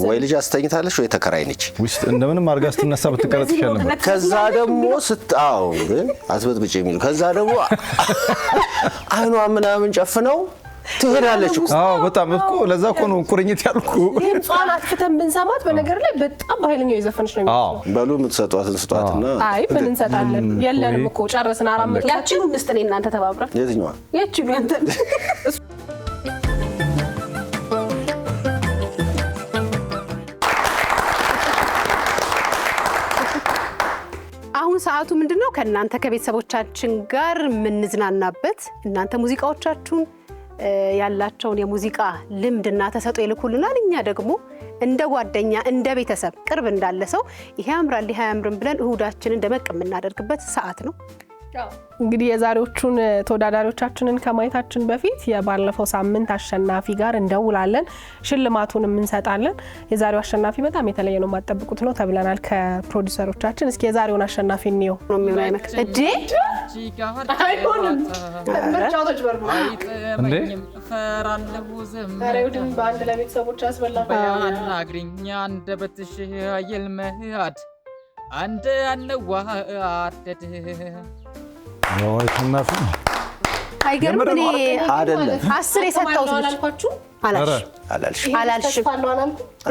ወይ ልጅ አስተኝታለሽ ወይ ተከራይ ነች ውስጥ እንደምንም አርጋ ስትነሳ ብትቀረጥ ይችላል ነበር ከዛ ደግሞ ስታው አስበጥብጭ የሚሉ ከዛ ደግሞ አይኗ ምናምን ጨፍነው ትሄዳለች እኮ አዎ በጣም እኮ ለዛ እኮ ነው ቁርኝት ያልኩ ድምጿን አጥፍተን ብንሰማት በነገር ላይ በጣም ኃይለኛው የዘፈንሽ ነው አዎ በሉ የምትሰጧትን ስጧትና አይ ምን እንሰጣለን የለንም እኮ ጨረስን 400 ያቺኑ እንስጥኔ እናንተ ተባብረን የትኛዋ ያቺኑ ያንተ አሁን ሰዓቱ ምንድነው ከናንተ ከቤተሰቦቻችን ጋር ምንዝናናበት እናንተ ሙዚቃዎቻችሁን ያላቸውን የሙዚቃ ልምድና ተሰጥኦ ይልኩልናል እኛ ደግሞ እንደ ጓደኛ እንደ ቤተሰብ ቅርብ እንዳለ ሰው ይሄ ያምራል ይሄ ያምርን ብለን እሁዳችንን ደመቅ የምናደርግበት ሰዓት ነው እንግዲህ የዛሬዎቹን ተወዳዳሪዎቻችንን ከማየታችን በፊት የባለፈው ሳምንት አሸናፊ ጋር እንደውላለን ሽልማቱንም እንሰጣለን የዛሬው አሸናፊ በጣም የተለየ ነው ማጠብቁት ነው ተብለናል ከፕሮዲዩሰሮቻችን እስኪ የዛሬውን አሸናፊ እንየው ነው የሚሆነው አይመክ እዴ አይሆንም ምርጫዎች በርቡ እንዴ ፈራለሁ ዘም ዛሬውን በአንድ ለቤተሰቦች ያስበላል አናግሪኛ አንደበትሽ ይልመሃድ አንደ አንዋደድ ወይ ተናፍ አይገርም እኔ አይደለም 10 የሰጠሁት አላልኳችሁ አላልሽም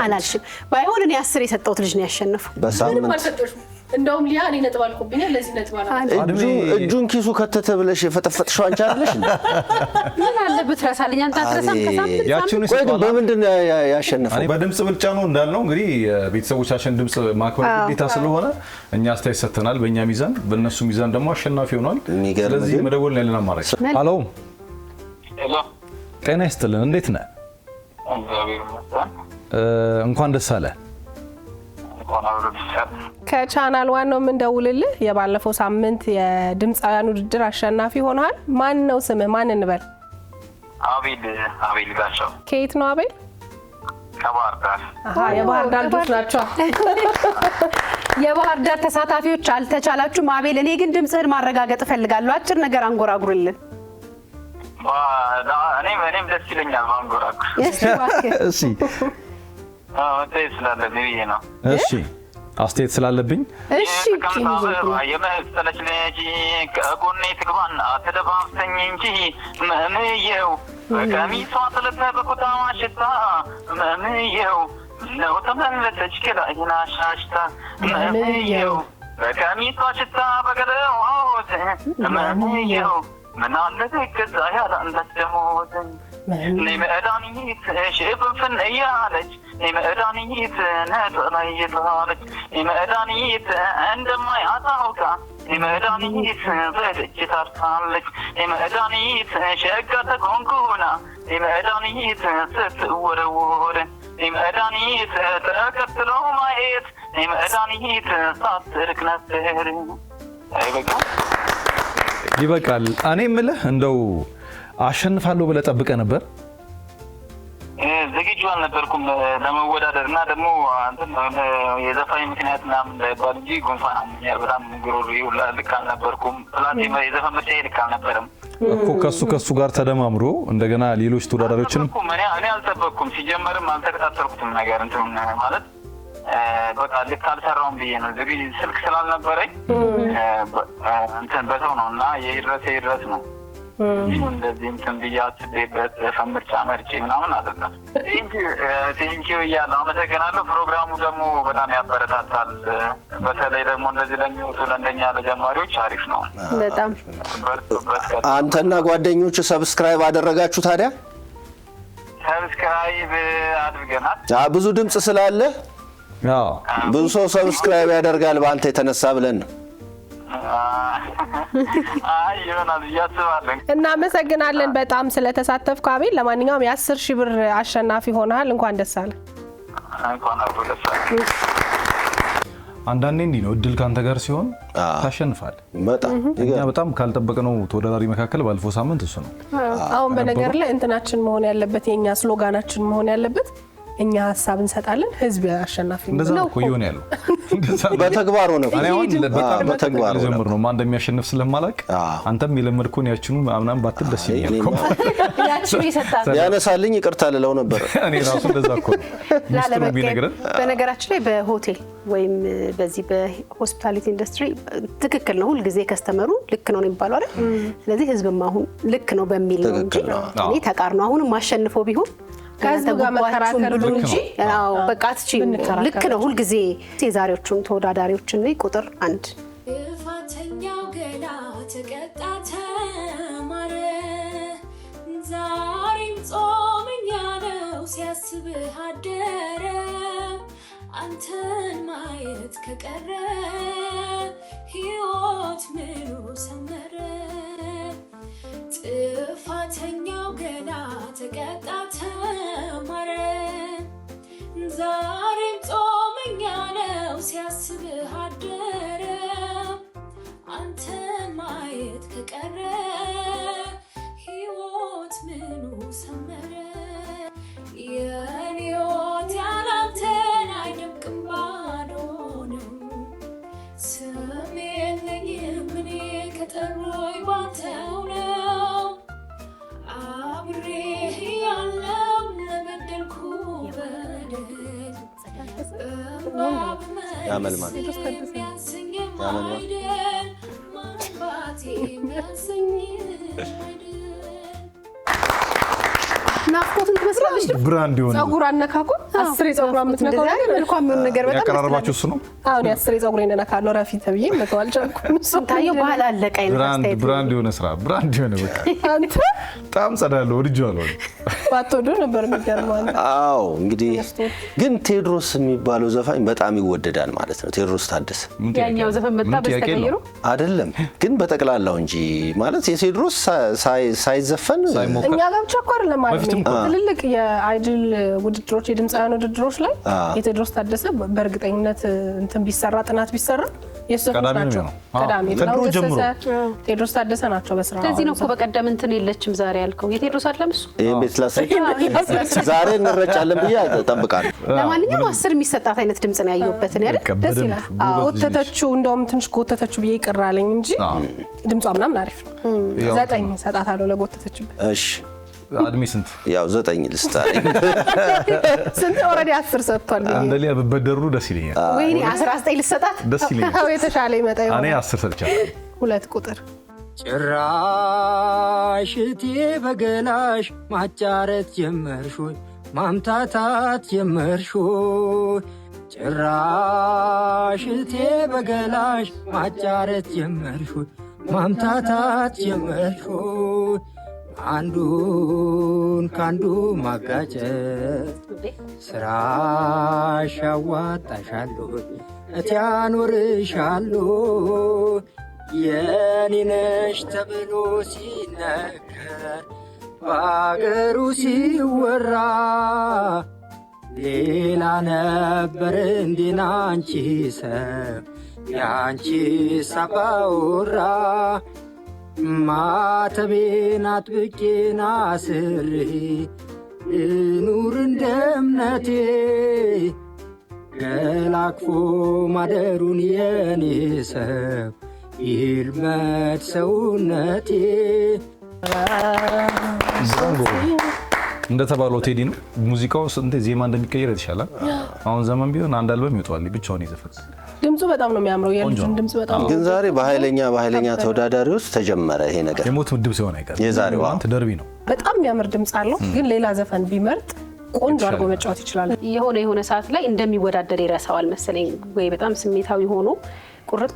አላልሽም ባይሆን እኔ 10 የሰጠሁት ልጅ ነው ያሸነፈው በሳምንት አልሰጠሽም እንደውም ሊያ እኔ ነጥብ አልኩብኛል ለዚህ ነጥብ አላልኩ እጁን ኪሱ ከተተ ብለሽ የፈጠፈጥሽው አንቺ አይደለሽ ምን አለበት ራሳለኝ አንተ አትረሳም ከሳምንት ያቺውን ቆይ ግን በምንድን ነው ያሸነፈው በድምጽ ብልጫ ነው እንዳልነው እንግዲህ ቤተሰቦቻችን ድምጽ ማክበር ግዴታ ስለሆነ እኛ አስተያየት ሰጥተናል በእኛ ሚዛን በእነሱ ሚዛን ደግሞ አሸናፊ ሆኗል ስለዚህ መደወል ነው ለና ማረክ ሃሎ ጤና ይስጥልን እንዴት ነህ እንኳን ደስ አለ ከቻናል ዋን ነው የምንደውልልህ የባለፈው ሳምንት የድምጻውያን ውድድር አሸናፊ ሆነሃል ማን ነው ስምህ ማን እንበል አቤል ጋሻው ከየት ነው አቤል ከባህር ዳር የባህር ዳር ልጆች ናቸው የባህር ዳር ተሳታፊዎች አልተቻላችሁም አቤል እኔ ግን ድምጽህን ማረጋገጥ ፈልጋለሁ አጭር ነገር አንጎራጉርልን እኔም ደስ ይለኛል ማንጎራጉር እሺ አስተያየት ስላለብኝ ነው እሺ አስተያየት ስላለብኝ እሺ የመሰለች ልጅ ከጎኔ ትግባና ተደባብሰኝ እንጂ ምምየው በቀሚሷ ጥለት በኩታዋ ሽታ ምምየው ነው ተመለሰች ከላይና ሻሽታ ምምየው በቀሚሷ ሽታ በገለዋ ሆት ምምየው ምን አለ ከዛ ያለ እንደደሞት ለመዳኒት ሽብፍን እያለች ለመዳኒት ነጥላይታለች ለመዳኒት እንደማያታውቃ ለመዳኒት በደጅ ታርታለች ለመዳኒት ሸጋ ተጎንጉና ለመዳኒት ስትወረወር ለመዳኒት ተከትሎ ማየት ለመዳኒት ሳትርቅ ነበር ይበቃል እኔ ምልህ እንደው አሸንፋለሁ ብለህ ጠብቀህ ነበር ዝግጁ አልነበርኩም ለመወዳደርና ደግሞ አንተም የዘፋኝ ምክንያት ምናምን እንዳይባል እንጂ ጉንፋን አሞኛል በጣም ጉሮሮ ይውላል ልክ አልነበርኩም ፕላስ የዘፈን ምርጫዬ ልክ አልነበረም እኮ ከሱ ጋር ተደማምሮ እንደገና ሌሎች ተወዳዳሪዎችንም እኔ አልጠበቅኩም ሲጀመርም አልተከታተልኩትም ነገር እንትን ማለት በቃ ልክ አልሰራውም ብዬ ነው ዝግጅ ስልክ ስላልነበረኝ እንትን በሰው ነው እና የይድረስ ነው እንደዚህ እንትን ብያት ቤት ፈምርጫ መርጬ ምናምን አይደለም ቴንኪው እያለሁ አመሰግናለሁ ፕሮግራሙ ደግሞ በጣም ያበረታታል በተለይ ደግሞ እንደዚህ ለሚወጡ ለእንደኛ ለጀማሪዎች አሪፍ ነው በጣም አንተና ጓደኞቹ ሰብስክራይብ አደረጋችሁ ታዲያ ሰብስክራይብ አድርገናል ብዙ ድምጽ ስላለ ብዙ ሰው ሰብስክራይብ ያደርጋል በአንተ የተነሳ ብለን ነው ይሆናል እያስባለን እናመሰግናለን በጣም ስለተሳተፍኩ አቤል ለማንኛውም የ10,000 ብር አሸናፊ ሆነሃል እንኳን ደስ አለ እንኳን አብሮ ደስ አለ አንዳንዴ እንዲህ ነው እድል ካንተ ጋር ሲሆን ታሸንፋለህ በጣም ካልጠበቀነው ተወዳዳሪ መካከል ባለፈው ሳምንት እሱ ነው አሁን በነገር ላይ እንትናችን መሆን ያለበት የኛ ስሎጋናችን መሆን ያለበት እኛ ሀሳብ እንሰጣለን ህዝብ አሸናፊ ነው እንደዛ እኮ ይሆን ያለው በተግባር ሆነ እኔ አሁን በጣም በተግባር ሆነ ጀምር ነው ማን እንደሚያሸንፍ ስለማላቅ አንተም የለመድኩን ያችኑ አምናም ባትል ደስ ይላል ያቺ ይሰጣል ያነሳልኝ ይቅርታ ልለው ነበር እኔ ራሱ እንደዛ እኮ ሚስጥሩ ቢነግረን በነገራችን ላይ በሆቴል ወይም በዚህ በሆስፒታሊቲ ኢንዱስትሪ ትክክል ነው ሁሉ ጊዜ ከስተመሩ ልክ ነው የሚባለው አይደል ስለዚህ ህዝብም አሁን ልክ ነው በሚል ነው እንጂ እኔ ተቃርኖ አሁን ማሸንፈው ቢሆን ከህዝብ ጋር መከራከር ነው እንጂ አዎ በቃ አትቺ ልክ ነው ሁሉ ጊዜ የዛሬዎቹን ተወዳዳሪዎችን ላይ ቁጥር 1 ጥፋተኛው ገላ ተቀጣ ተማረ ዛሬም ጾመኛ ነው ሲያስብህ አደረ አንተን ማየት ከቀረ ሕይወት ምኑ ሰመረ ጥፋተኛው ገላ ተቀጣ ተማረ ዛሬም ጾመኛ ነው ሲያስብህ አደረ አንተን ማየት ከቀረ ሕይወት ምኑ ሰመረ የኔ ሕይወት ያላንተን አይደምቅም ባዶ ነው ስም የለኝም እኔ ከጠሩኝ ባንተው ነው አብሬህ ያለው ለበደልኩ በደል ያመልማል ናፍቆትን ትመስላለች ብራንድ ይሆን ጸጉር አነካኩ 10 የጸጉር አምትነካው ነገር መልካም ምን ነገር በጣም ያቀራረባችሁ እሱ ነው አሁን 10 የጸጉር እንደነካለው ረፊ ተብዬ መተው አልቻልኩም ታየው በኋላ አለቀ ብራንድ የሆነ ስራ ብራንድ የሆነ በቃ አንተ በጣም ጸዳለው ወድጄዋለሁ ባትወዱ ነበር የሚገርመው አንተ አዎ እንግዲህ ግን ቴዎድሮስ የሚባለው ዘፋኝ በጣም ይወደዳል ማለት ነው ቴዎድሮስ ታደሰ ያኛው ዘፈን መጣ በስተቀይሩ አይደለም ግን በጠቅላላው እንጂ ማለት የቴዎድሮስ ሳይዘፈን እኛ ጋር ብቻ እኮ አይደለም ማለት ነው ትልልቅ የአይድል ውድድሮች የድምጻውያን ውድድሮች ላይ የቴዎድሮስ ታደሰ በእርግጠኝነት እንትን ቢሰራ ጥናት ቢሰራ የሰፈራቸው ቀዳሚ ነው ቴዎድሮስ ታደሰ ናቸው በስራው ስለዚህ ነው እኮ በቀደም እንትን የለችም ዛሬ ያልከው የቴዎድሮስ አይደለምስ ቤት ላሳይ ዛሬ እንረጫለን ብዬ እጠብቃለሁ ለማንኛውም 10 የሚሰጣት አይነት ድምጽ ነው ያየሁበት ነው አይደል ደስ ይላል ጎተተችው እንደውም ትንሽ ጎተተችው ብዬ ይቀራለኝ እንጂ ድምጿ ምናምን አሪፍ ነው 9 ሰጣታለሁ ለጎተተችበት እሺ አድሚ ስንት ያው 9 ልስጣለኝ ስንት ኦሬዲ 10 ሰጥቷል አንደሊያ በበደሩ ደስ ይለኛል ወይኔ 19 ልሰጣት ደስ ይለኛል አዎ የተሻለ ይመጣ ይሆናል እኔ 10 ሰጥቻለሁ 2 ቁጥር ጭራሽ እቴ በገላሽ ማጫረት ጀመርሽ ማምታታት ጀመርሽ ጭራሽ እቴ በገላሽ ማጫረት ጀመርሽ ማምታታት ጀመርሽ አንዱን ካንዱ ማጋጨት ስራሽ ያዋጣሻለሁ እቴ ያኖርሻለሁ የኔ ነሽ ተብሎ ሲነገር በአገሩ ሲወራ ሌላ ነበር እንዲና አንቺ ሰብ የአንቺ ሳባውራ ማተቤን አጥብቄና ስሬ ልኑር እንደ እምነቴ ገላክፎ ማደሩን የኔ ሰብ ይልመድ ሰውነቴ እንደተባለው ቴዲ ነው ሙዚቃው ስንት ዜማ እንደሚቀየር የተሻለ አሁን ዘመን ቢሆን አንድ አልበም ይወጣል ብቻውን ይዘፈን ድምጹ በጣም ነው የሚያምረው የልጁን ድምጽ በጣም ግን ዛሬ በኃይለኛ ተወዳዳሪዎች ተጀመረ ይሄ ነገር የሞት ምድብ ሲሆን አይቀር የዛሬው አንተ ደርቢ ነው በጣም የሚያምር ድምጽ አለው ግን ሌላ ዘፈን ቢመርጥ ቆንጆ አድርጎ መጫወት ይችላል የሆነ ሰዓት ላይ እንደሚወዳደር ይረሳዋል መሰለኝ ወይ በጣም ስሜታዊ ሆኖ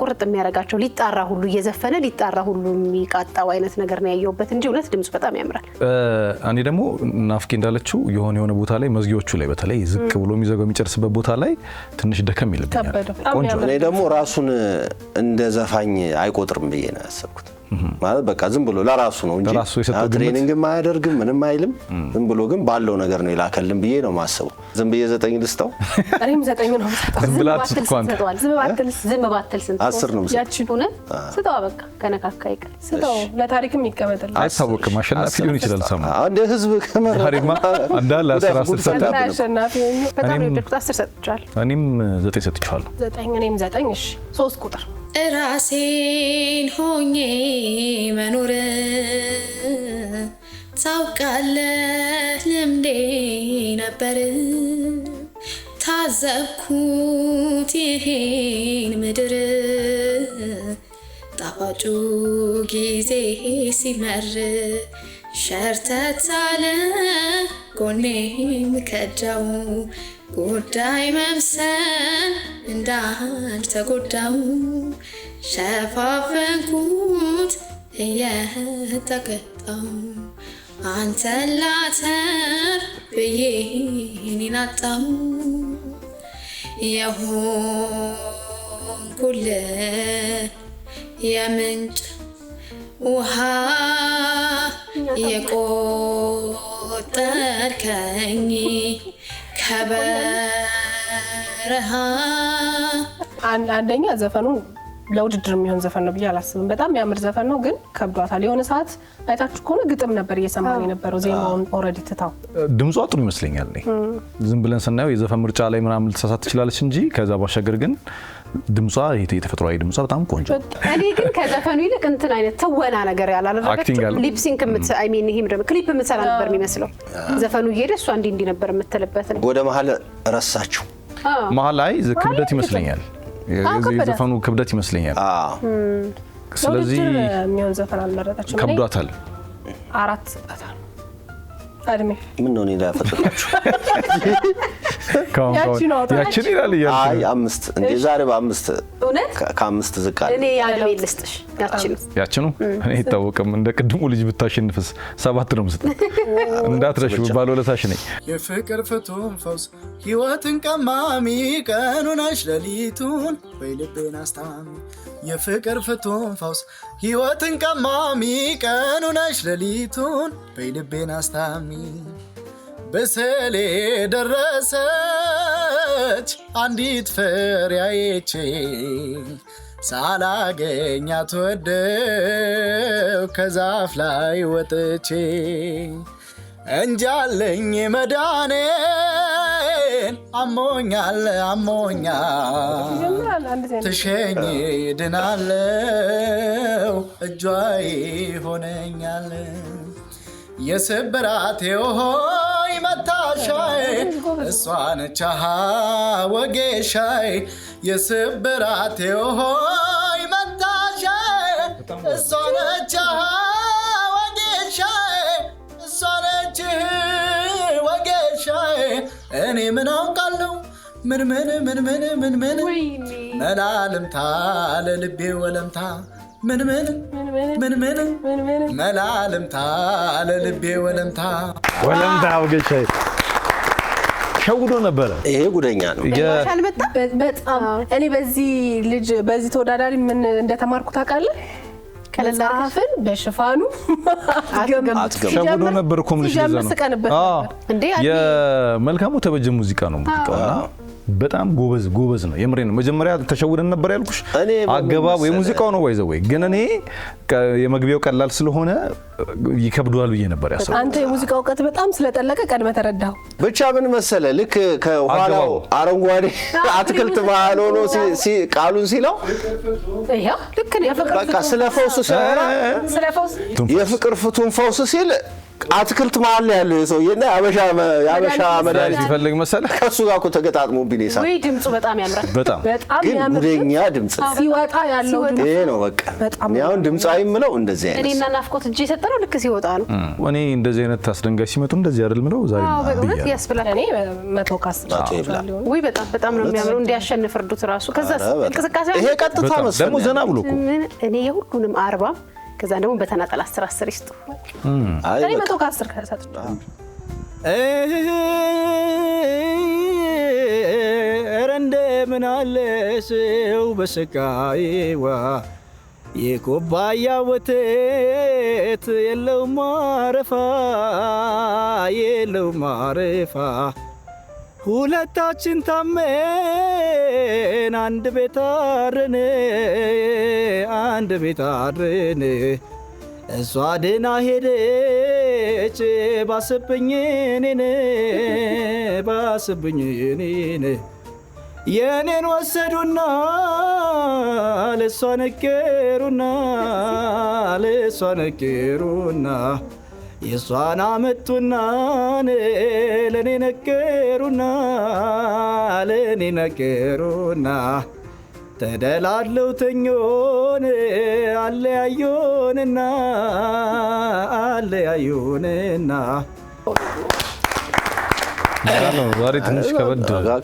ቁርጥ የሚያረጋቸው ሊጣራ ሁሉ እየዘፈነ ሊጣራ ሁሉ የሚቃጣው አይነት ነገር ነው ያየውበት እንጂ እውነት ድምጽ በጣም ያምራል እኔ ደግሞ ናፍቄ እንዳለችው የሆነ ቦታ ላይ መዝጊያዎቹ ላይ በተለይ ዝቅ ብሎ የሚዘጋው የሚጨርስበት ቦታ ላይ ትንሽ ደከም ይልብኛል ቆንጆ እኔ ደግሞ ራሱን እንደ ዘፋኝ አይቆጥርም ብዬ ነው ያሰብኩት ማለት በቃ ዝም ብሎ ለራሱ ነው እንጂ ትሬኒንግ ማያደርግም ምንም አይልም። ዝም ብሎ ግን ባለው ነገር ነው ይላከልን ብዬ ነው ማስበው። ዝም ብዬ 9 ልስጠው። እኔም 9 ነው የምሰጠው። ዝም ባትል ስንት 10 ነው የምሰጠው። ያቺን ሆነ ስጠው በቃ ከነካካ ይቀር ስጠው። ለታሪክም ይቀመጥልኝ። አይታወቅም። አሸናፊ ሊሆን ይችላል። ሰማ እንደ ህዝብ ከመረማ እንዳለ 10 ሰጣለሁ። አሸናፊ በጣም የወደድኩት 10 ሰጥቻለሁ። እኔም 9 ሰጥቻለሁ። 9 እኔም 9። እሺ 3 ቁጥር ራሴን ሆኜ መኖር ታውቃለህ ልምዴ ነበር ታዘብኩት ይሄን ምድር ጣፋጩ ጊዜ ሲመር ሸርተታለ ጎኔም ከዳው ጉዳይ መምሰል እንዳልተጎዳው ሸፋፈንኩት እየተቀጣው አንተን ላተር ብዬ እኔን አጣው የሆንኩልህ የምንጭ ውሃ የቆጠርከኝ ከበረሃ አንደኛ ዘፈኑ ለውድድር የሚሆን ዘፈን ነው ብዬ አላስብም። በጣም የሚያምር ዘፈን ነው ግን ከብዷታል። የሆነ ሰዓት አይታችሁ ከሆነ ግጥም ነበር እየሰማን የነበረው ዜማውን ኦልሬዲ ትታው። ድምጿ ጥሩ ይመስለኛል። ዝም ብለን ስናየው የዘፈን ምርጫ ላይ ምናምን ልትሳሳት ትችላለች እንጂ ከዛ ባሻገር ግን ድምጿ የተፈጥሯዊ ድምጿ በጣም ቆንጆ። እኔ ግን ከዘፈኑ ይልቅ እንትን አይነት ትወና ነገር ያላደረገችው ሊፕሲንክ አይ ሚን ይሄም ደግሞ ክሊፕ የምትሰራ ነበር የሚመስለው። ዘፈኑ እየሄደ እሷ እንዲህ ነበር የምትልበት ነው። ወደ መሀል ረሳችሁ። መሀል ላይ ክብደት ይመስለኛል። የዘፈኑ ክብደት ይመስለኛል። ስለዚህ የሚሆን ዘፈን አልመረጠችም። ከብዷታል። 4 ሰጣታል። አድሜ ምን ነው እኔ ላፈጥራችሁ ያቺን ይላል እያልኩ አይ 5 እንደ ዛሬ በ5 እውነት ከ5 ዝቅ አለ። እኔ ያድሜ ልስጥሽ ያቺኑ እኔ ይታወቅም እንደ ቅድሙ ልጅ ብታሸንፍስ 7 ነው የምሰጠው። እንዳትረሹ ባለውለታሽ ነኝ። የፍቅር ፍቱን ፈውስ ህይወትን ቀማሚ ቀኑን ሌሊቱን በልቤን አስታሚ የፍቅር ፍቱን ፈውስ ህይወትን ቀማሚ ቀኑን ሌሊቱን በልቤን አስታሚ በሰሌ ደረሰች አንዲት ፍሬ አይቼ ሳላገኛት ወደው ከዛፍ ላይ ወጥቼ እንጃለኝ መዳኔን አሞኛል ትሸኝ ድናለው እጇ ይሆነኛል የስብራቴ ሆይ መታሻይ እሷ ነች ወጌሻይ የስብራቴ ሆይ መታሻይ እሷ ነች ወጌሻይ እሷ ነች ወጌሻይ እኔ ምን አውቃለሁ ምን መላልምታ ለልቤ ወለምታ ምን መላልምታ ለልቤ ወለምታ ወገሻይ ሸውዶ ነበረ። ይሄ ጉደኛ ነው። በጣም እኔ በዚህ ልጅ በዚህ ተወዳዳሪ ምን እንደተማርኩ ታውቃለህ? ከለጻፍን በሽፋኑ ሸውዶ ነበር እኮ ልጅ ለዛ ነው። የመልካሙ ተበጀ ሙዚቃ ነው ሙዚቃውና በጣም ጎበዝ ነው። የምሬ ነው። መጀመሪያ ተሸውደን ነበር ያልኩሽ አገባብ የሙዚቃው ነው ወይዘው ግን እኔ የመግቢያው ቀላል ስለሆነ ይከብዳል ብዬ ነበር ያሰብኩት። አንተ የሙዚቃው እውቀት በጣም ስለጠለቀ ቀድመ ተረዳው። ብቻ ምን መሰለ ልክ ከኋላው አረንጓዴ አትክልት ባህል ሆኖ ቃሉን ሲለው ይሄው ልክ ነው። በቃ ስለ ፈውስ የፍቅር ፍቱን ፈውስ ሲል አትክልት መሀል ያለው የሰውዬና ያበሻ መድኃኒት ይፈልግ መሰለ ከሱ ጋር እኮ ተገጣጥሞብኝ ነው። ወይ ድምጹ በጣም ያምራል። በጣም ግን ጉደኛ ድምጽ ሲወጣ ያለው ድምጽ ይሄ ነው። በቃ ያው ድምጻዊ ምለው እንደዚህ አይነት እኔና ናፍቆት እጄ የሰጠነው ልክ ሲወጣ ነው። እኔ እንደዚህ አይነት አስደንጋጭ ሲመጡ እንደዚህ አይደል ምለው ዛሬ በእውነት ያስብላል። እኔ 100 ካስባቸው ወይ በጣም ነው የሚያምረው። እንዲያሸንፍ እርዱት ራሱ ከዛ እንቅስቃሴ ይሄ ቀጥታ መሰለኝ ደግሞ ዘና ብሎ እኮ እኔ የሁሉንም 40 ከዛ ደግሞ በተናጠል 10 ይስጡ። እኔ 100 ከ10 ከሰጥቻለሁ። ኧረ እንደምን አለ ሰው በስቃይዋ የኩባያ ወተት የለውም ማረፋ የለውም ማረፋ ሁለታችን ታመን አንድ ቤት አድረን አንድ ቤት አድረን እሷ ደህና ሄደች ባሰብኝ እኔን የኔን ወሰዱና ለሷ ነገሩና የሷን አመጡና ለኔ ነገሩና ተደላለው ተኞን አለያዩንና ዛሬ ትንሽ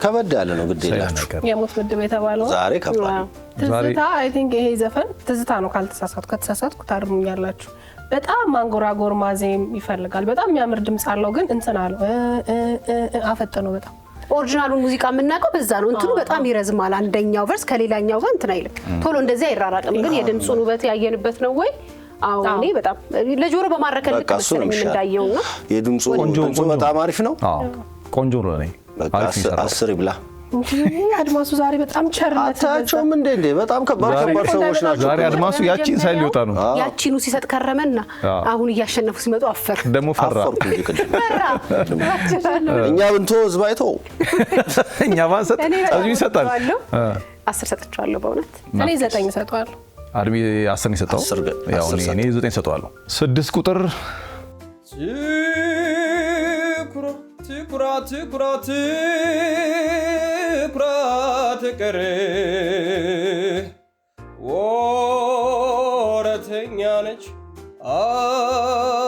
ከበድ ያለ ነው። ግድ የላችሁ የሞት ምድብ የተባለው ዛሬ ከባድ ትዝታ። አይ ቲንክ ይሄ ዘፈን ትዝታ ነው ከተሳሳትኩ ታርሙኛላችሁ። በጣም ማንጎራጎር ማዜም ይፈልጋል። በጣም የሚያምር ድምጽ አለው፣ ግን እንትን አለው አፈጠነው በጣም። ኦሪጂናሉን ሙዚቃ የምናውቀው በዛ ነው። እንትኑ በጣም ይረዝማል። አንደኛው ቨርስ ከሌላኛው ጋር እንትን አይልም፣ ቶሎ እንደዚህ አይራራቅም። ግን የድምጹን ውበት ያየንበት ነው ወይ? አዎ እኔ በጣም ለጆሮ በማረከል ልክ መሰለኝ እንዳየውና የድምጹ በጣም አሪፍ ነው። ቆንጆ ነው። እኔ አሪፍ 10 ይብላ። አድማሱ ዛሬ በጣም ቸርነት አታቸውም እንዴ? በጣም ከባድ ሰዎች ናቸው ዛሬ። አድማሱ ያቺን ሳይል ሊወጣ ነው። ያቺኑ ሲሰጥ ከረመና አሁን እያሸነፉ ሲመጡ አፈር ደግሞ ፈራ። እኛ ብንቶ ህዝብ አይቶ እኛ ባንሰጥ ህዝብ ይሰጣል። 10 ሰጥቻለሁ በእውነት እኔ 9 ሰጥቷለሁ። አድሚ 10 ይሰጣው። ያው እኔ 9 ሰጥቷለሁ። 6 ቁጥር ትኩራት ቀረ ወረተኛ ነች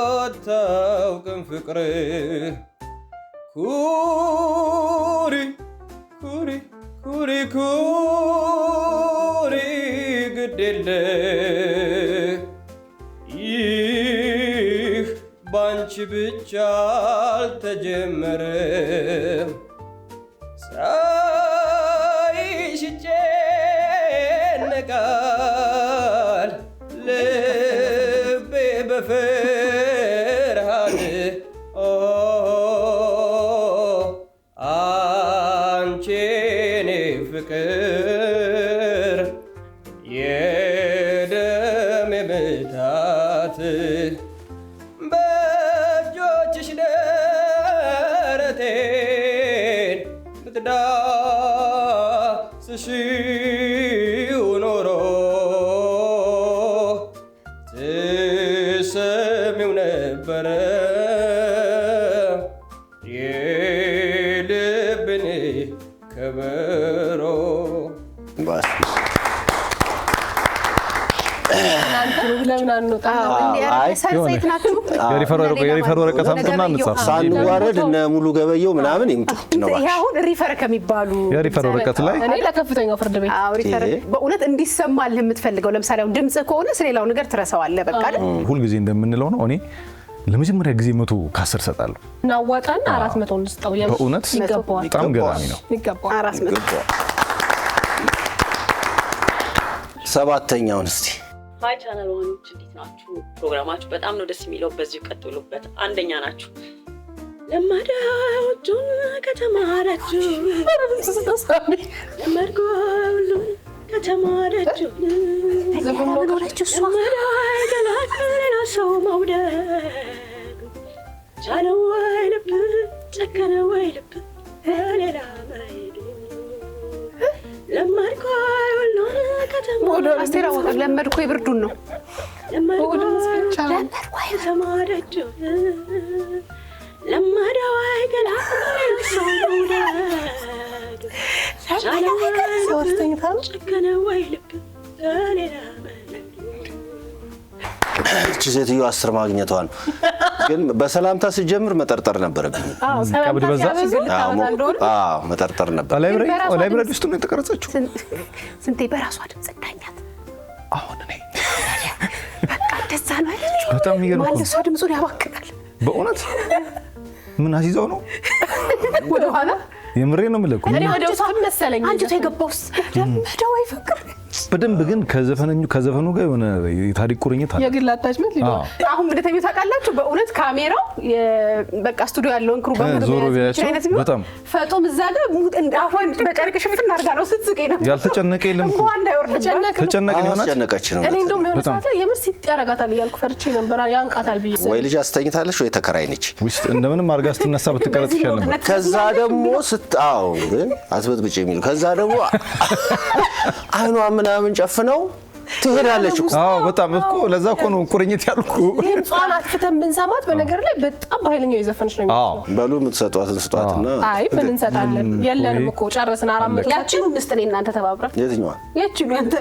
አታውቅም ፍቅር ኩሪ ግዴለ ይህ ባንቺ ብቻ አልተጀመረም ሳይሽ ይጨነቃል ልቤ በፍርሃት አንቺ የኔ ፍቅር የደሜ ምታት በእጆችሽ ደረቴን ብትዳስሺው ኖሮ ትሰሚው ነበረ የልብን ከበሮ። የሪፈር ወረቀት አምጡና እንጻፍ። ሳንዋረድ እነ ሙሉ ገበየው ምናምን ይምጡ ነው። አሁን ሪፈር ከሚባሉ የሪፈር ወረቀት ላይ እኔ ለከፍተኛው ፍርድ ቤት ሪፈር በእውነት እንዲሰማልህ የምትፈልገው ለምሳሌ አሁን ድምጽ ከሆነ ስለሌላው ነገር ትረሳዋለህ። በቃ አይደል? ሁልጊዜ እንደምንለው ነው። እኔ ለመጀመሪያ ጊዜ 100 ከ10 ሰጣለሁ። እናዋጣና 400 እንስጠው። በእውነት ይገባዋል። በጣም ገራሚ ነው። ይገባዋል። 400 7ኛውን እስቲ ሃይ ቻናል ዋኖች እንዴት ናችሁ? ፕሮግራማችሁ በጣም ነው ደስ የሚለው። በዚሁ ቀጥሉበት። አንደኛ ናችሁ። ለማዳዎቹን ከተማራችሁ ለመድጎሉ ከተማራችሁ ለማዳዎቹ ሌላ ሰው መውደድ ቻለው ወይ ልብ ጨከነ ወይ ልብ ሌላ መሄዱ ለመድጎሉ ከተማራችሁ አስቴር አወቀ ለመድኮ የብርዱን ነው ለመድኮ ከተማራችሁ ለማዳዋይ ገላ ሰው መውደድ ቻለው ወይ ልብ ጨከነ ወይ ልብ ሌላ እቺ ሴትዮ 10 ማግኘቷን ግን በሰላምታ ሲጀምር መጠርጠር ነበረብኝ። ቀብድ በዛ። አዎ መጠርጠር ነበር። ላይብረሪ ውስጥ ነው የተቀረጸችው። ስንቴ በራሷ ድምጽ ዳኛት። አሁን እኔ በቃ እንደዛ ነው አይደል? በጣም የሚገርም ማለት እሷ ድምጹን ያባክናል። በእውነት ምን አዚዛው ነው ወደ ኋላ የምሬ ነው የምልህ። እኔ ወደ ውስጥ መሰለኝ አንቺ ተገባውስ ለመደው ወይ ፍቅር በደንብ ግን ከዘፈኑ ጋር የሆነ የታሪክ ቁርኝት አለ። የግል አታችመንት ሊሆን አሁን ምን ተሚው ታውቃላችሁ? በእውነት ካሜራው በቃ ስቱዲዮ ያለውን ክሩ ዞሮ ቢያቸው በጣም ፈጦም እዛ ጋር አሁን በጨርቅ ሽፍን አድርጋ ነው ስትስቀኝ ነው። ያልተጨነቀ የለም እኮ ተጨነቀ ነው አስጨነቀች ነው። እኔ እንደውም የሆነ ሰዓት ላይ የምር ሲያረጋታል እያልኩ ፈርቼ ነበር። ያንቃታል ብዬ ወይ ልጅ አስተኝታለች ወይ ተከራይ ነች ውስጥ እንደምንም አድርጋ ስትነሳ ብትቀረጥ ይችላል ነበር። ከዛ ደግሞ ስታው ግን አትበጥብጭ የሚሉ ከዛ ደግሞ አይኗ ምናምን ጨፍነው ትሄዳለች እኮ። አዎ በጣም እኮ ለዛ እኮ ነው ቁርኝት ያልኩ። ድምጿን አጥፍተን ብንሰማት በነገር ላይ በጣም በኃይለኛው የዘፈነች ነው የሚመስለው። በሉ የምትሰጧትን ስጧትና አይ ምን እንሰጣለን? የለንም እኮ ጨረስን። 400 ያቺን ውስጥ እኔ እናንተ ተባብረን የትኛዋ ያቺን ያንተ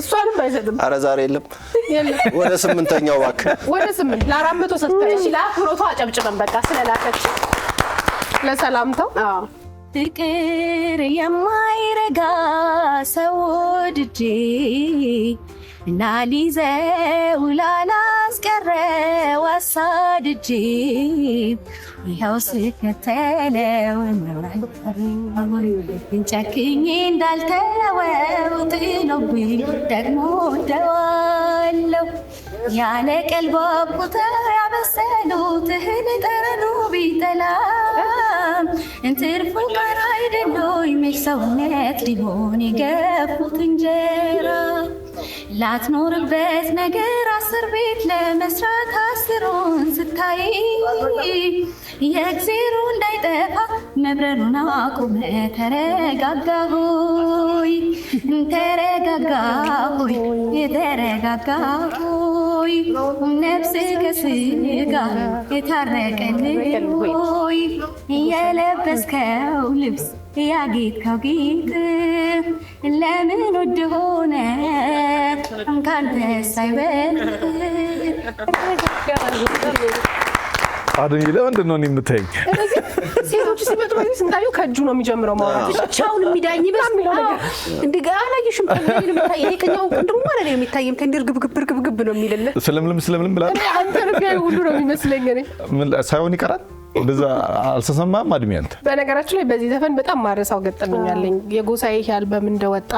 እሷንም አይሰጥም። ኧረ ዛሬ የለም ወደ 8ኛው እባክህ ወደ 8 ለ400 ሰጥተሽ ለአክብሮቷ አጨብጭበን በቃ ስለላከች ለሰላምታው ፍቅር የማይረጋ ሰው ወድጄ ላሊዘው ላላስቀረው አሳድጄ ይኸው ስከተለው ጨክኜ እንዳልተወው ጥሎብኝ ደግሞ እንደዋለው ያለ ቀልብ አብቁተው ያበሰሉት እህል ጠረኑ ቢጠላም እንትርፉ ቀር አይደሎኝ መች ሰውነት ሊሆን የገፉት እንጀራ ላትኖርበት ነገር 10 ቤት ለመስራት 10ሩን ስታይ የእግዜሩ እንዳይጠፋ መብረሩን አቁመ ተረጋጋሆይ ተረጋጋሆይ የተረጋጋሆይ ነፍስ ከስጋ የታረቀልሆይ የለበስከው ልብስ ያጌጥከው ጌጥ ለምን ውድ ሆነ ካንተ ሳይበልጥ አዱኝ ለምንድን ነው የምታየኝ? ሴቶች ሲመጡ ወይ ስንታዩ ከእጁ ነው የሚጀምረው ማውራት ብቻውን የሚዳኝ በጣም ነው ነገር እንዲጋ አላየሽም? ከዚህ የምታይ የቀኛው ቅንድሙ ማለት ነው የሚታየም ከእንዲር ግብግብ ነው የሚልልህ ስለምልም ብላ አንተ ነው ሁሉ ነው የሚመስለኝ እኔ ሳይሆን ይቀራል። እንደዛ አልተሰማም አድሜ አንተ። በነገራችን ላይ በዚህ ዘፈን በጣም ማረሳው ገጠመኛለኝ። የጎሳዬ አልበም እንደወጣ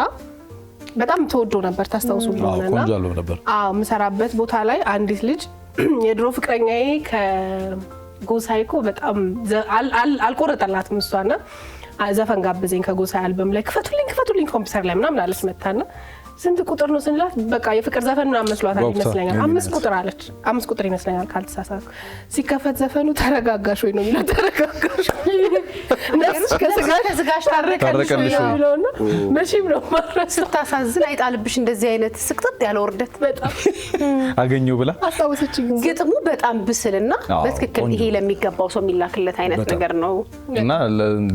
በጣም ተወዶ ነበር ታስታውሱ እንደሆነና ቆንጆ አልበም ነበር። የምሰራበት ቦታ ላይ አንዲት ልጅ የድሮ ፍቅረኛዬ ከጎሳዬ እኮ በጣም አልቆረጠላትም እሷና ዘፈን ጋብዘኝ ከጎሳዬ አልበም ላይ ክፈቱልኝ ኮምፒውተር ላይ ምናምን አለች መጣና ስንት ቁጥር ነው ስንላት በቃ የፍቅር ዘፈን ምናምን መስሏታል ይመስለኛል። 5 ቁጥር አለች። 5 ቁጥር ይመስለኛል ካልተሳሳትኩ። ሲከፈት ዘፈኑ ተረጋጋሽ ወይ ነው የሚለው። ተረጋጋሽ ነፍስ ከስጋሽ ታረቀልሽ ነው መቼም ነው ማረስ። ስታሳዝን አይጣልብሽ እንደዚህ አይነት ስቅጥጥ ያለ ወርደት በጣም አገኘው ብላ አስታወሰችኝ። ግጥሙ በጣም ብስልና በትክክል ይሄ ለሚገባው ሰው የሚላክለት አይነት ነገር ነው እና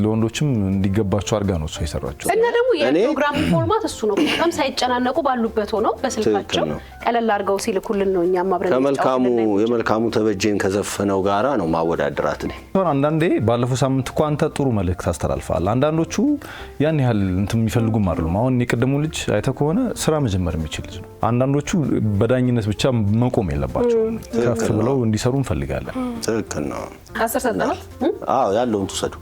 ለወንዶችም እንዲገባቸው አድርጋ ነው እሱ የሰራቸው። እና ደግሞ የፕሮግራሙ ፎርማት እሱ ነው በጣም ሳይጨናነቁ ባሉበት ሆነው በስልካቸው ቀለል አድርገው ሲልኩልን ነው እኛም አብረን የመልካሙ ተበጀን ከዘፈነው ጋራ ነው ማወዳደራት ነው። አንዳንዴ ባለፈው ሳምንት እኮ አንተ ጥሩ መልእክት አስተላልፈሃል። አንዳንዶቹ ያን ያህል እንትን የሚፈልጉም አይደሉም። አሁን የቀደሙ ልጅ አይተ ከሆነ ስራ መጀመር የሚችል ልጅ ነው። አንዳንዶቹ በዳኝነት ብቻ መቆም የለባቸው ከፍ ብለው እንዲሰሩ እንፈልጋለን። ትክክል ነው። 10 ሰጠናት። አዎ ያለውን ትሰዱ።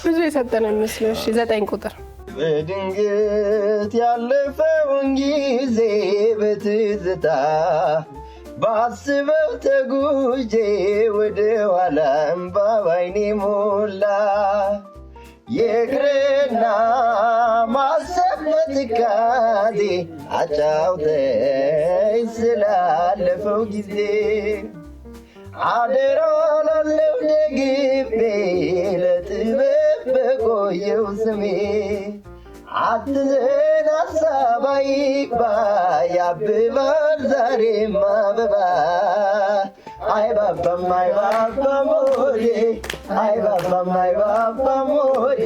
ብዙ የሰጠነው ይመስልሽ? 9 ቁጥር በድንገት ያለፈውን ጊዜ በትዝታ ባስበው ተጉዤ ወደ ኋላም ባይኔ ሞላ የእግርና ማሰብ በትካዜ አጫውተኝ ስላለፈው ጊዜ አደራ ላለው ደግቤ ለጥበብ በቆየው ስሜ አትዘን ሀሳብ አይግባ ያብባል ዛሬም አበባ አይባባም አይባባም ሆዴ አይባባም አይባባም ሆዴ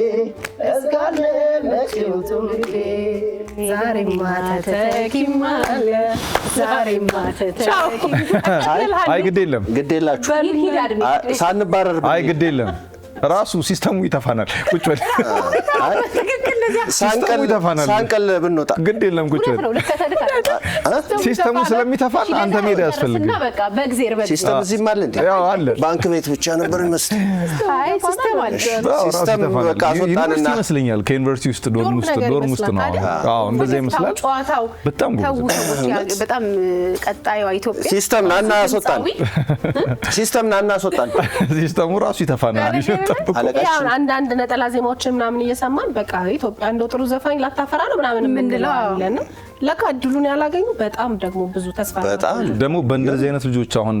እስካለ መጪው ትውልዴ ዛሬማ ተተኪም አለ ዛሬማ ተተኪም አይ ግድ የላችሁ ሳንባረር አይ ግድ የለም ራሱ ሲስተሙ ይተፋናል። ቁጭ በል ሳንቀል ብንወጣ ግድ የለም ቁጭ ሲስተሙ ስለሚተፋን አንተ ሜዳ ያስፈልግና በቃ በእግዚአብሔር በእግዚአብሔር ሲስተም እዚህ ማለት እንዴ ያው አለ ባንክ ቤት ብቻ ነበር ይመስል አይ ሲስተም አለ ሲስተም በቃ አስወጣንና ይመስለኛል ከዩኒቨርሲቲ ውስጥ ዶርም ውስጥ ነው አዎ እንደዚህ ይመስላል ጨዋታው በጣም ጎበዝ በጣም ቀጣዩ ኢትዮጵያ ሲስተም ናና አስወጣን ሲስተሙ ራሱ ይተፋናል ያው አንዳንድ ነጠላ ዜማዎችን ምናምን እየሰማን በቃ ኢትዮጵያ እንደው ጥሩ ዘፋኝ ላታፈራ ነው ምናምን የምንለው አለና ለካ እድሉን ያላገኙ በጣም ደግሞ ብዙ ተስፋ በጣም ደግሞ በእንደዚህ አይነት ልጆች አሁን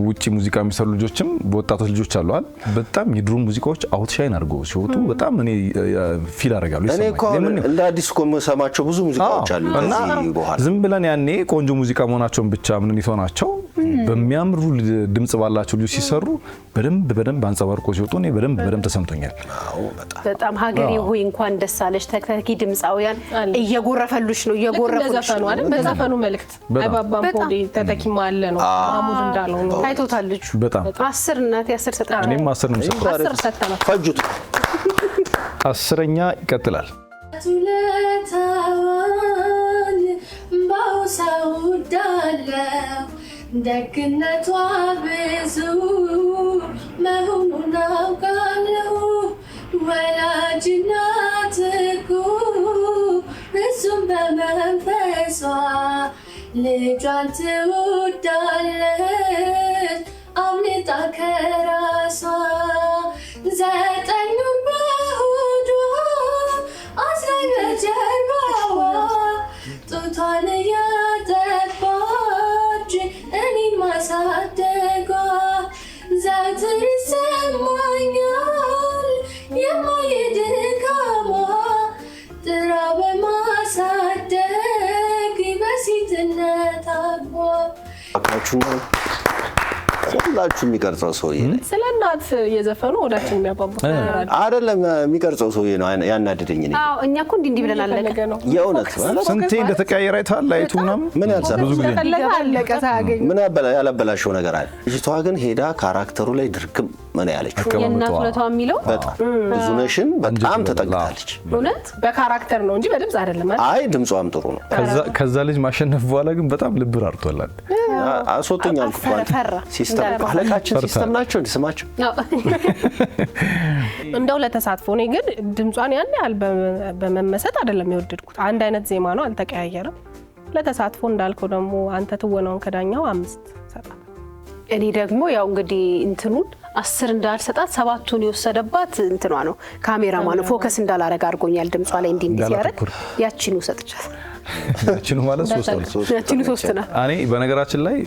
ውጪ ሙዚቃ የሚሰሩ ልጆችም በወጣቶች ልጆች አሉ አይደል በጣም የድሮ ሙዚቃዎች አውትሻይን አድርገው ሲወጡ በጣም እኔ ፊል አደርጋለሁ እኔ እኮ እንደ አዲስ እኮ የምሰማቸው ብዙ ሙዚቃዎች አሉ ከዚህ በኋላ ዝም ብለን ያኔ ቆንጆ ሙዚቃ መሆናቸውን ብቻ ምን ይተናቸው በሚያምሩ ድምጽ ባላቸው ልጆች ሲሰሩ በደንብ አንጸባርቆ ሲወጡ እኔ በደንብ ተሰምቶኛል በጣም ሀገሬ ሆይ እንኳን ደስ አለሽ ተተኪ ድምጻውያን እየጎረፈሉሽ ነው ዘፈኑ አይደል በዘፈኑ መልእክት አይባባም ፖዲ ተተኪማ አለ ነው ማሙድ እንዳለው ነው ታይቶታል ልጅ በጣም 10 እናቴ 10 ሰጣች እኔም 10 ነው 10 ሰጣና ፈጁት 10ኛ ይቀጥላል ቱለታዋን ባውሳው ዳለው ደግነቷ ብዙ መሆኑን አውቃለሁ ወላጅ እናት እኮ እሱም በመንፈሷ ልጇን ትወዳለች አምልጣ ከራሷ 9 በሆዷ አስራኝ በጀርባዋ ጡቷን እያጠባች እኔን ማሳደጓ ዘወትር ይሰማኛል የማየድካሟ ጥራ በማሳደግ በሴትነት አግባ ሁላችሁ የሚቀርጸው ሰውዬ ስለ እናት የዘፈኑ ወዳችን የሚያባቡት አይደለም የሚቀርጸው ሰውዬ ነው ያናደደኝ እኔ አዎ እኛ እኮ እንዲህ ብለን አለቀ የእውነት ስንቴ እንደተቀያየረ አይተሃል ላይቱ ምናምን ምን ያልሰራ ብዙ ጊዜ አለቀ ሳያገኝ ምን ያላበላሸው ነገር አለ ልጅቷ ግን ሄዳ ካራክተሩ ላይ ድርግም ምን ያለችው የእናት ሁለቷ የሚለው በጣም ብዙ ነሽን በጣም ተጠቅታለች እውነት በካራክተር ነው እንጂ በድምጽ አይደለም አይ ድምጿም ጥሩ ነው ከዛ ልጅ ማሸነፍ በኋላ ግን በጣም ልብር አርቷላል አስወጡኛል ሲስተም አለቃችን ሲስተም ናቸው እንስማቸው እንደው ለተሳትፎ እኔ ግን ድምጿን ያን ያህል በመመሰጥ አይደለም የወደድኩት አንድ አይነት ዜማ ነው አልተቀያየረም ለተሳትፎ እንዳልከው ደግሞ አንተ ትወናውን ከዳኛው 5 ሰጣት እኔ ደግሞ ያው እንግዲህ እንትኑን 10 እንዳልሰጣት 7ቱን የወሰደባት እንትኗ ነው ካሜራማ ነው ፎከስ እንዳላረጋ አድርጎኛል ድምጿ ላይ እንዲህ ሲያረግ ያቺኑ ሰጥቻት ያቺኑ ማለት 3 ያቺኑ 3 ነው እኔ በነገራችን ላይ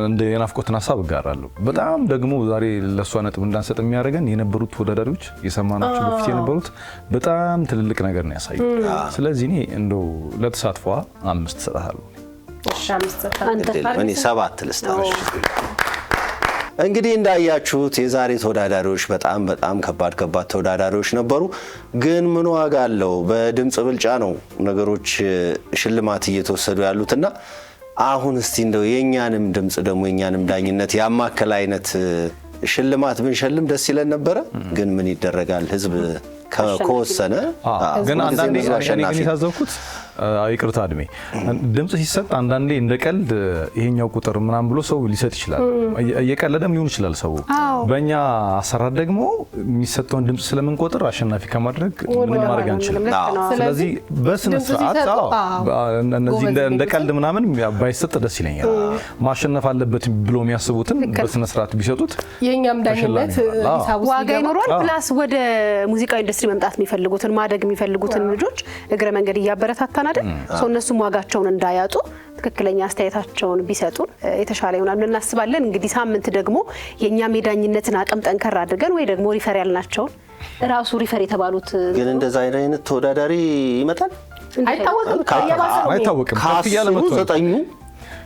እንደ የናፍቆትን ሐሳብ ጋራለሁ በጣም ደግሞ ዛሬ ለሷ ነጥብ እንዳንሰጥ የሚያደርገን የነበሩት ተወዳዳሪዎች የሰማናቸው በፊት የነበሩት በጣም ትልልቅ ነገር ነው ያሳዩት ስለዚህ እኔ እንደው ለተሳትፏ 5 ሰጣለሁ እሺ 5 ሰጣለሁ እኔ 7 ልስጣለሁ እንግዲህ እንዳያችሁት የዛሬ ተወዳዳሪዎች በጣም ከባድ ተወዳዳሪዎች ነበሩ ግን ምን ዋጋ አለው በድምጽ ብልጫ ነው ነገሮች ሽልማት እየተወሰዱ ያሉትና አሁን እስቲ እንደው የኛንም ድምጽ ደግሞ የኛንም ዳኝነት ያማከለ አይነት ሽልማት ብንሸልም ደስ ይለን ነበር ግን ምን ይደረጋል ህዝብ ከወሰነ ግን አንዳንዴ እኔ የታዘብኩት ይቅርታ እድሜ ድምጽ ሲሰጥ አንዳንዴ እንደ ቀልድ ይሄኛው ቁጥር ምናምን ብሎ ሰው ሊሰጥ ይችላል እየቀለደም ሊሆን ይችላል ሰው በእኛ አሰራር ደግሞ የሚሰጠውን ድምጽ ስለምንቆጥር አሸናፊ ከማድረግ ምንም ማድረግ አንችልም ስለዚህ በስነ ስርዓት እነዚህ እንደ ቀልድ ምናምን ባይሰጥ ደስ ይለኛል ማሸነፍ አለበት ብሎ የሚያስቡትን በስነ ስርዓት ቢሰጡት የኛም ዳኝነት ሂሳቡ ዋጋ ይኖራል ፕላስ ወደ ሙዚቃ ኢንዱስትሪ መምጣት የሚፈልጉትን ማደግ የሚፈልጉትን ልጆች እግረ መንገድ እያበረታታን አይደል ሰው እነሱም ዋጋቸውን እንዳያጡ ትክክለኛ አስተያየታቸውን ቢሰጡን የተሻለ ይሆናል ብለን እናስባለን እንግዲህ ሳምንት ደግሞ የኛ ሜዳኝነትን አቅም ጠንከር አድርገን ወይ ደግሞ ሪፈር ያልናቸው ራሱ ሪፈር የተባሉት ግን እንደዛ አይነት ተወዳዳሪ ይመጣል አይታወቅም ከፍ ያለ መጥቶ 9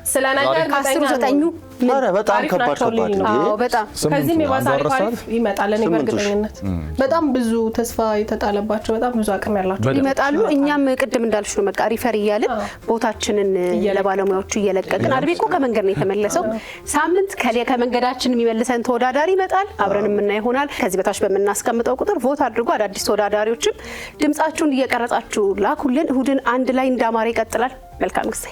ስለ ነገር ከአስሩ ዘጠኙ ኧረ በጣም ከባድ ነው። አዎ በጣም ከዚህም የባሰ አሪፍ ይመጣል። እኔ በእርግጠኝነት በጣም ብዙ ተስፋ የተጣለባቸው በጣም ብዙ አቅም ያላቸው ይመጣሉ። እኛም ቅድም እንዳልሽ ነው በቃ ሪፈር እያልን ቦታችንን ለባለሙያዎቹ እየለቀቅን አድቤ እኮ ከመንገድ ነው የተመለሰው። ሳምንት ከመንገዳችን የሚመልሰን ተወዳዳሪ ይመጣል። አብረን የምናይ ይሆናል። ከዚህ በታች በምናስቀምጠው ቁጥር ቮት አድርጉ። አዳዲስ ተወዳዳሪዎችም ድምጻችሁን እየቀረጻችሁ ላኩልን። እሁድን አንድ ላይ እንዳማረ ይቀጥላል። መልካም ጊዜ